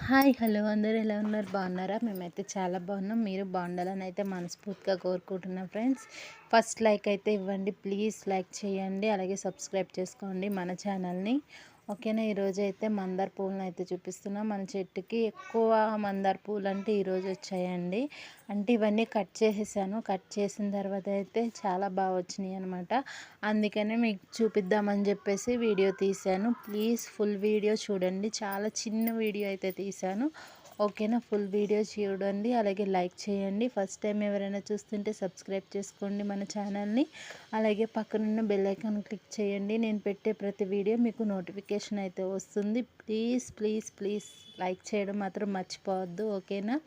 Hi hello అందరూ ఎలా ఉన్నారు? బాగున్నారా? మేమైతే చాలా బాగున్నాం. మీరు బాగుండాలని అయితే మనస్ఫూర్తిగా కోరుకుంటున్నాం ఫ్రెండ్స్. ఫస్ట్ లైక్ అయితే ఇవ్వండి ప్లీజ్, లైక్ చేయండి, అలాగే సబ్స్క్రైబ్ చేసుకోండి మన ఛానల్ని. ఓకేనా? ఈరోజు అయితే మందార పువ్వులను అయితే చూపిస్తున్నాం. మన చెట్టుకి ఎక్కువ మందార పువ్వులు అంటే ఈరోజు వచ్చాయండి. అంటే ఇవన్నీ కట్ చేసేసాను. కట్ చేసిన తర్వాత అయితే చాలా బాగా వచ్చినాయి అనమాట. అందుకనే మీకు చూపిద్దామని చెప్పేసి వీడియో తీశాను. ప్లీజ్ ఫుల్ వీడియో చూడండి. చాలా చిన్న వీడియో అయితే తీశాను. ఓకేనా? ఫుల్ వీడియో చూడండి, అలాగే లైక్ చేయండి. ఫస్ట్ టైం ఎవరైనా చూస్తుంటే సబ్స్క్రైబ్ చేసుకోండి మన ఛానల్ని. అలాగే పక్కనున్న బెల్ ఐకాన్ క్లిక్ చేయండి. నేను పెట్టే ప్రతి వీడియో మీకు నోటిఫికేషన్ అయితే వస్తుంది. ప్లీజ్ ప్లీజ్ ప్లీజ్ లైక్ చేయడం మాత్రం మర్చిపోవద్దు. ఓకేనా?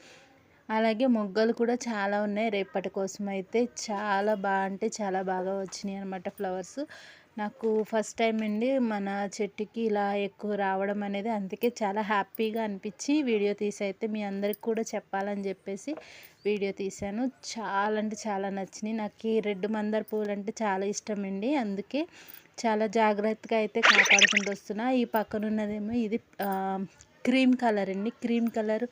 అలాగే మొగ్గలు కూడా చాలా ఉన్నాయి. రేపటి కోసం అయితే చాలా బాగా అంటే చాలా బాగా వచ్చినాయి అనమాట ఫ్లవర్స్. నాకు ఫస్ట్ టైం అండి మన చెట్టుకి ఇలా ఎక్కువ రావడం అనేది. అందుకే చాలా హ్యాపీగా అనిపించి వీడియో తీసి అయితే మీ అందరికి కూడా చెప్పాలని చెప్పేసి వీడియో తీశాను. చాలా అంటే చాలా నచ్చినాయి. నాకు ఈ రెడ్ మందార పువ్వులు అంటే చాలా ఇష్టం అండి. అందుకే చాలా జాగ్రత్తగా అయితే కాపాడుకుంటూ వస్తున్నా. ఈ పక్కన ఉన్నదేమో ఇది క్రీమ్ కలర్ అండి. క్రీమ్ కలర్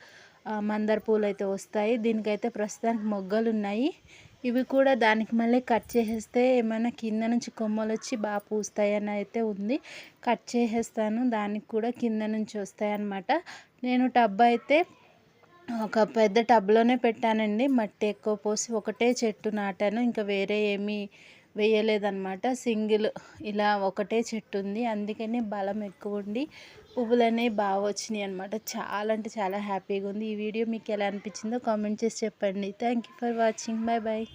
మందార పూలు అయితే వస్తాయి. దీనికైతే ప్రస్తుతానికి మొగ్గలు ఉన్నాయి. ఇవి కూడా దానికి మళ్ళీ కట్ చేసేస్తే ఏమైనా కింద నుంచి కొమ్మలు వచ్చి బాగా పూస్తాయని అయితే ఉంది. కట్ చేసేస్తాను. దానికి కూడా కింద నుంచి వస్తాయి అన్నమాట. నేను టబ్ అయితే ఒక పెద్ద టబ్లోనే పెట్టానండి. మట్టి ఎక్కువ పోసి ఒకటే చెట్టు నాటాను. ఇంకా వేరే ఏమీ వేయలేదన్నమాట. సింగిల్ ఇలా ఒకటే చెట్టు ఉంది. అందుకని బలం ఎక్కువ ఉండి పువ్వులనేవి బాగా వచ్చినాయి అనమాట. చాలా అంటే చాలా హ్యాపీగా ఉంది. ఈ వీడియో మీకు ఎలా అనిపించిందో కామెంట్ చేసి చెప్పండి. Thank you for watching. Bye bye.